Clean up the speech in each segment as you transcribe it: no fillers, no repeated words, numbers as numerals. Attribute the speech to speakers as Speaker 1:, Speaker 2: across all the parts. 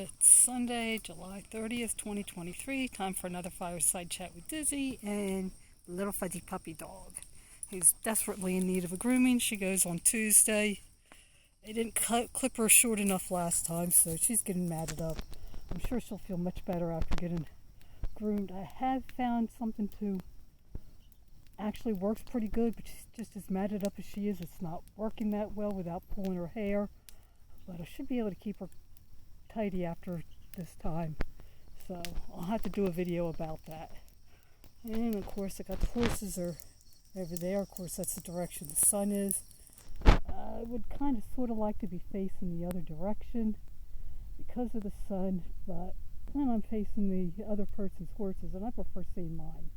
Speaker 1: It's Sunday, July 30th, 2023. Time for another Fireside chat with Dizzy and the little fuzzy puppy dog, who's desperately in need of a grooming. She goes on Tuesday. I didn't clip her short enough last time, so she's getting matted up. I'm sure she'll feel much better after getting groomed. I have found something to actually works pretty good, but she's just as matted up as she is. It's not working that well without pulling her hair, but I should be able to keep her tidy after this time, so I'll have to do a video about that. And of course I got the horses are over there. Of course that's the direction the sun is. I would kind of sort of like to be facing the other direction because of the sun, but then I'm facing the other person's horses and I prefer seeing mine.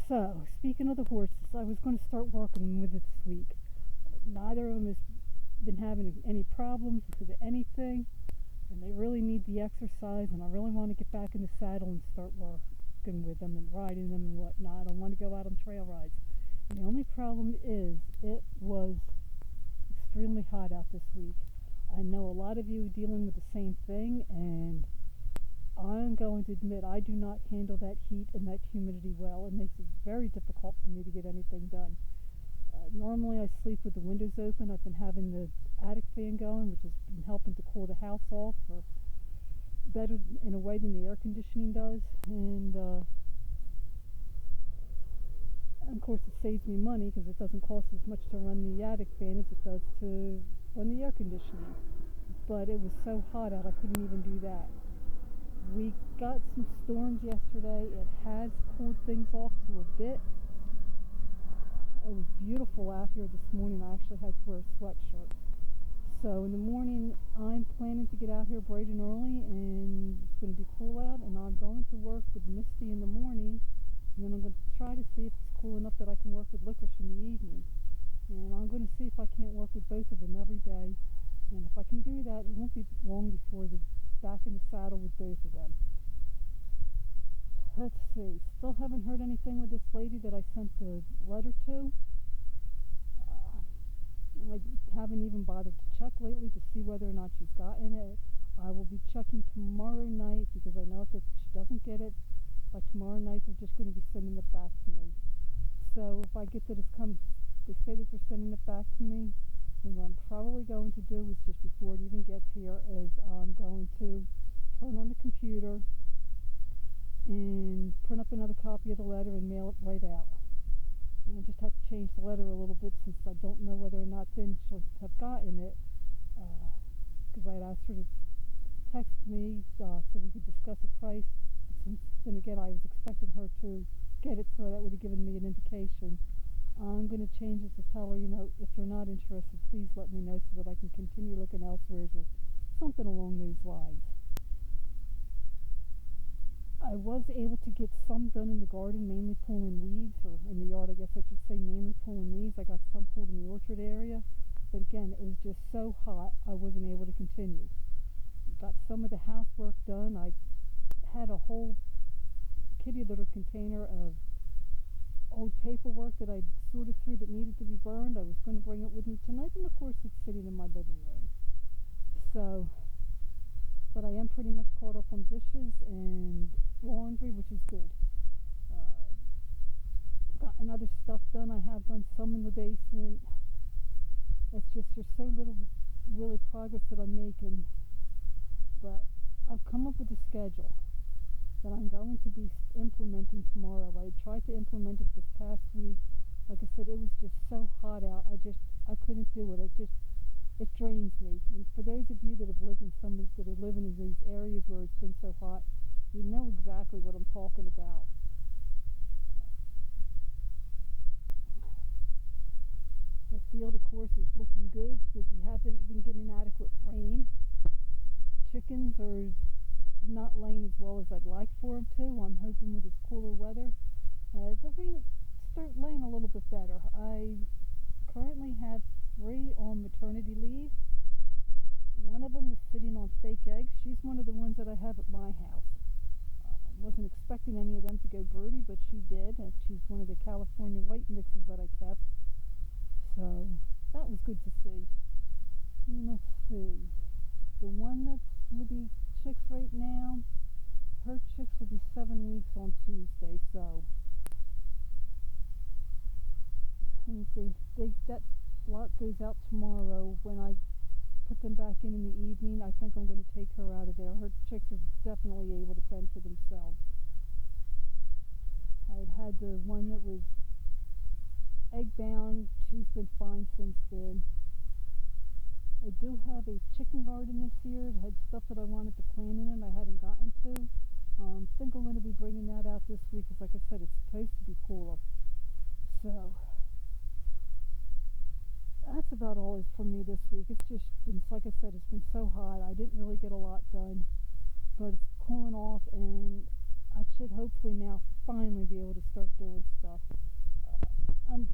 Speaker 1: So speaking of the horses, I was going to start working with it this week. Neither of them has been having any problems with anything, and they really need the exercise, and I really want to get back in the saddle and start working with them and riding them and whatnot. I want to go out on trail rides. And the only problem is it was extremely hot out this week. I know a lot of you are dealing with the same thing, and I'm going to admit I do not handle that heat and that humidity well. It makes it very difficult for me to get anything done. Normally I sleep with the windows open. I've been having the attic fan going, which has been helping to cool the house off for better in a way than the air conditioning does. And of course it saves me money because it doesn't cost as much to run the attic fan as it does to run the air conditioning. But it was so hot out I couldn't even do that. We got some storms yesterday. It has cooled things off to a bit. It was beautiful out here this morning. I actually had to wear a sweatshirt. So in the morning, I'm planning to get out here bright and early, and it's going to be cool out, and I'm going to work with Misty in the morning, and then I'm going to try to see if it's cool enough that I can work with Licorice in the evening. And I'm going to see if I can't work with both of them every day. And if I can do that, it won't be long before they're back in the saddle with both of them. Let's see, still haven't heard anything with this lady that I sent the letter to. I haven't even bothered to check lately to see whether or not she's gotten it. I will be checking tomorrow night because I know that if she doesn't get it by tomorrow night, they're just going to be sending it back to me. So if I get that they say that they're sending it back to me, then what I'm probably going to do is just before it even gets here is I'm going to turn on the computer and print up another copy of the letter and mail it right out. And I just have to change the letter a little bit since I don't know whether or not then she'll have gotten it, because I had asked her to text me so we could discuss a price. But since then again I was expecting her to get it, so that would have given me an indication. I'm going to change it to tell her, if you're not interested, please let me know so that I can continue looking elsewhere or something along those lines. I was able to get some done in the garden, mainly pulling weeds, or in the yard I guess I should say, mainly pulling weeds. I got some pulled in the orchard area, but again it was just so hot I wasn't able to continue. Got some of the housework done. I had a whole kitty litter container of old paperwork that I sorted through that needed to be burned. I was going to bring it with me tonight, and of course it's sitting in my living room. But I am pretty much caught up on dishes and laundry, which is good. Gotten other stuff done. I have done some in the basement. It's just there's so little really progress that I'm making. But I've come up with a schedule that I'm going to be implementing tomorrow. I tried to implement it this past week. Like I said, it was just so hot out. I couldn't do it. It drains me. And for those of you that have lived that are living in these areas where it's been so hot, you know exactly what I'm talking about. The field, of course, is looking good because we haven't been getting adequate rain. Chickens are not laying as well as I'd like for them to. I'm hoping with this cooler weather, they're going to start laying a little bit better. I currently have 3 on maternity leave. One of them is sitting on fake eggs. She's one of the ones that I have at my house. I wasn't expecting any of them to go birdie, but she did. And she's one of the California white mixes that I kept. So that was good to see. Let's see. The one that's with weeks on Tuesday, so let me see. That lot goes out tomorrow. When I put them back in the evening, I think I'm going to take her out of there. Her chicks are definitely able to fend for themselves. I had the one that was egg bound. She's been fine since then. I do have a chicken garden this year. It had stuff that I wanted to plant in it I hadn't gotten to. I think I'm going to be bringing that out this week because, like I said, it's supposed to be cooler. So that's about all for me this week. It's just been, like I said, it's been so hot. I didn't really get a lot done, but it's cooling off, and I should hopefully now finally be able to start doing stuff. I'm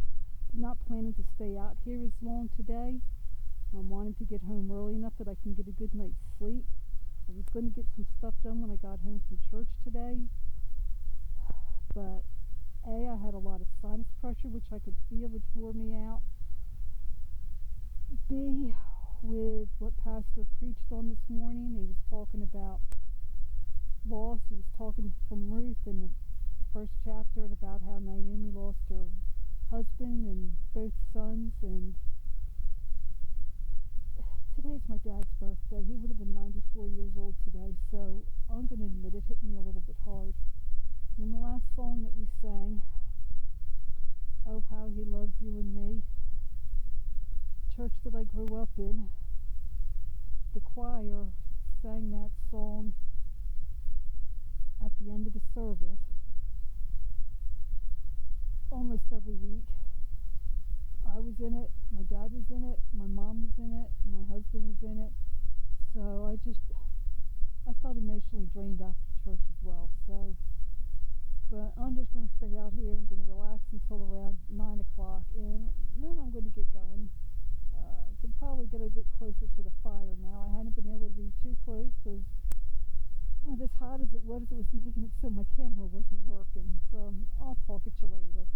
Speaker 1: not planning to stay out here as long today. I'm wanting to get home early enough that I can get a good night's sleep. I was going to get some stuff done when I got home from church today, but A, I had a lot of sinus pressure, which I could feel, which wore me out. B, with what Pastor preached on this morning, he was talking about loss. He was talking from Ruth in the first chapter about how Naomi lost her husband and both sons, and today's my dad's birthday. He would have been 94 years old today, so I'm going to admit it hit me a little bit hard. And then the last song that we sang, Oh How He Loves You and Me, church that I grew up in, the choir sang that song at the end of the service almost every week. I was in it, my dad was in it, my mom was in it, my husband was in it, so I felt emotionally drained after church as well. So, but I'm just going to stay out here. I'm going to relax until around 9 o'clock, and then I'm going to get going. Can probably get a bit closer to the fire now. I hadn't been able to be too close because as hot as it was making it so my camera wasn't working. So I'll talk at you later.